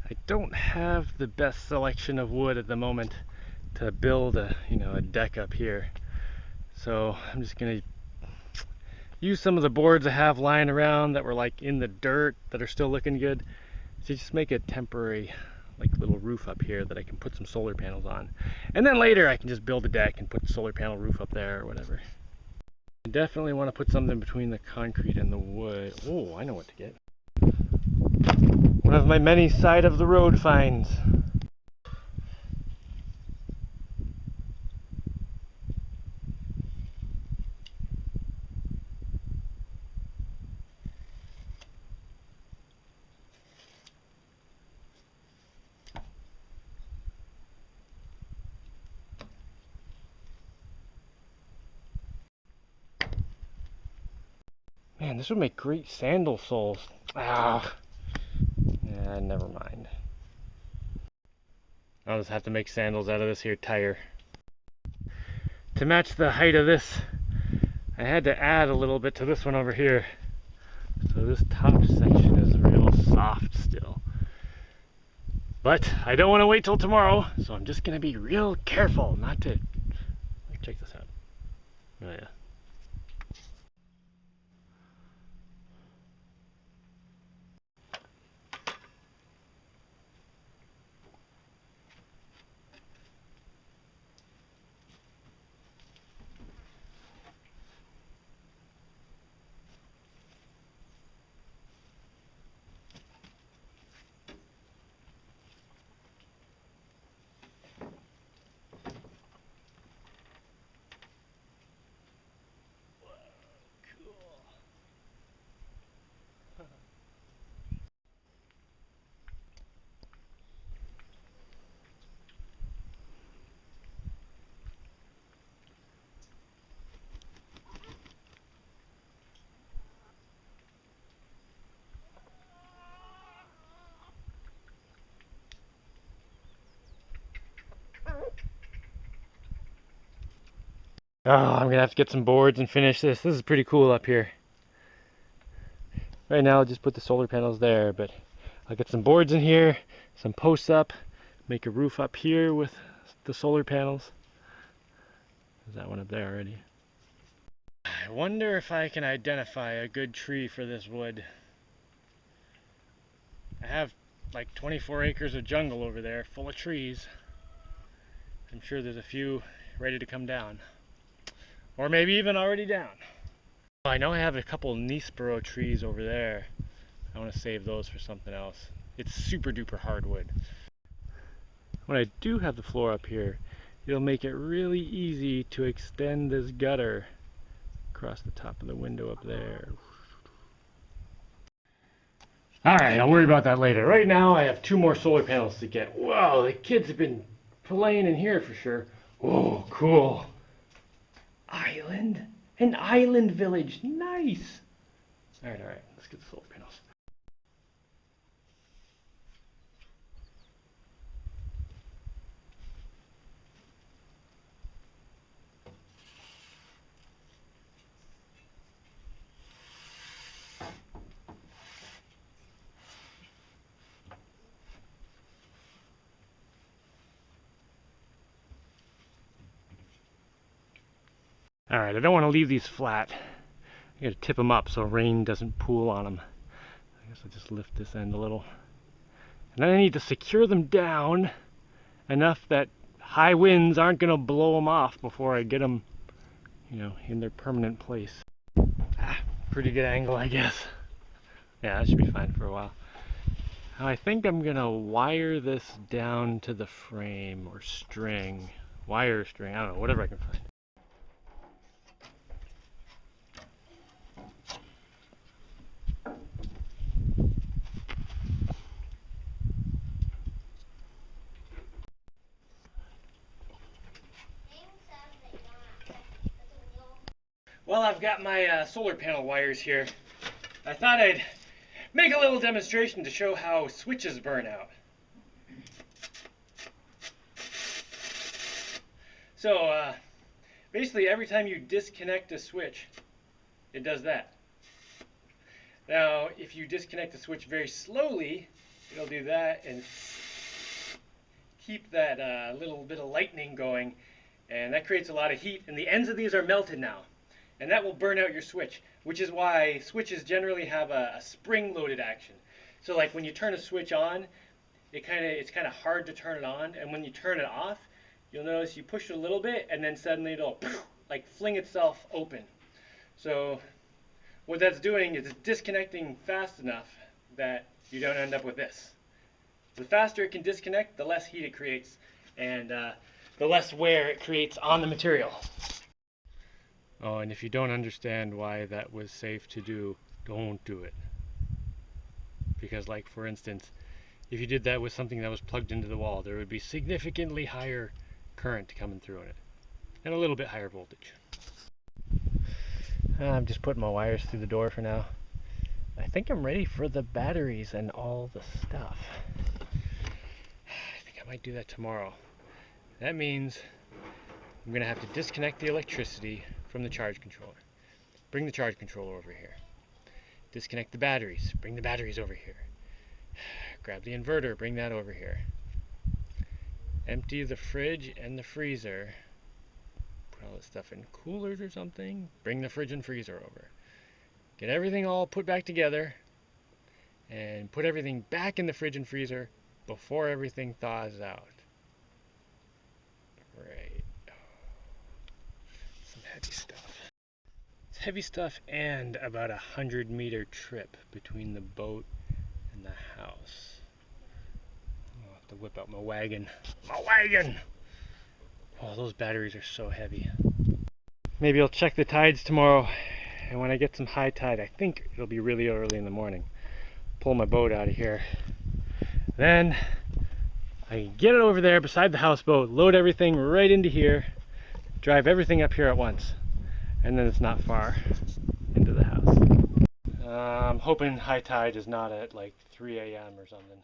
I don't have the best selection of wood at the moment to build a deck up here. So I'm just gonna use some of the boards I have lying around that were like in the dirt that are still looking good to just make a temporary like little roof up here that I can put some solar panels on. And then later I can just build a deck and put the solar panel roof up there or whatever. I definitely want to put something between the concrete and the wood. Oh, I know what to get. One of my many side of the road finds. Man, this would make great sandal soles. Ah, yeah, never mind. I'll just have to make sandals out of this here tire. To match the height of this, I had to add a little bit to this one over here. So this top section is real soft still. But I don't want to wait till tomorrow, so I'm just going to be real careful not to... Check this out. Oh yeah. Oh, I'm gonna have to get some boards and finish this. This is pretty cool up here. Right now I'll just put the solar panels there, but I'll get some boards in here, some posts up, make a roof up here with the solar panels. There's that one up there already. I wonder if I can identify a good tree for this wood. I have like 24 acres of jungle over there full of trees. I'm sure there's a few ready to come down. Or maybe even already down. I know I have a couple Nisboro trees over there. I want to save those for something else. It's super duper hardwood. When I do have the floor up here, it'll make it really easy to extend this gutter across the top of the window up there. Alright, I'll worry about that later. Right now I have 2 more solar panels to get. Whoa, the kids have been playing in here for sure. Whoa, cool. Island? An island village. Nice. Alright, let's get the solar panels. Alright, I don't want to leave these flat. I gotta tip them up so rain doesn't pool on them. I guess I'll just lift this end a little. And then I need to secure them down enough that high winds aren't gonna blow them off before I get them, in their permanent place. Pretty good angle, I guess. Yeah, that should be fine for a while. Now I think I'm gonna wire this down to the frame or string. Wire string, I don't know, whatever I can find. Well, I've got my solar panel wires here. I thought I'd make a little demonstration to show how switches burn out. So, basically every time you disconnect a switch, it does that. Now, if you disconnect the switch very slowly, it'll do that and keep that little bit of lightning going, and that creates a lot of heat, and the ends of these are melted now, and that will burn out your switch, which is why switches generally have a spring-loaded action. So like when you turn a switch on, it's kind of hard to turn it on, and when you turn it off, you'll notice you push it a little bit, and then suddenly it'll like fling itself open. So what that's doing is it's disconnecting fast enough that you don't end up with this. The faster it can disconnect, the less heat it creates, and the less wear it creates on the material. Oh, and if you don't understand why that was safe to do, don't do it. Because like for instance, if you did that with something that was plugged into the wall, there would be significantly higher current coming through in it, and a little bit higher voltage. I'm just putting my wires through the door for now. I think I'm ready for the batteries and all the stuff. I think I might do that tomorrow. That means I'm going to have to disconnect the electricity from the charge controller. Bring the charge controller over here. Disconnect the batteries. Bring the batteries over here. Grab the inverter. Bring that over here. Empty the fridge and the freezer. Put all this stuff in coolers or something. Bring the fridge and freezer over. Get everything all put back together. And put everything back in the fridge and freezer before everything thaws out. Right. Some heavy stuff. It's heavy stuff and about 100-meter trip between the boat and the house. I'll have to whip out my wagon. My wagon! Oh, those batteries are so heavy. Maybe I'll check the tides tomorrow, and when I get some high tide, I think it'll be really early in the morning. Pull my boat out of here. Then I can get it over there beside the houseboat, load everything right into here, drive everything up here at once, and then it's not far into the house. I'm hoping high tide is not at like 3 a.m. or something.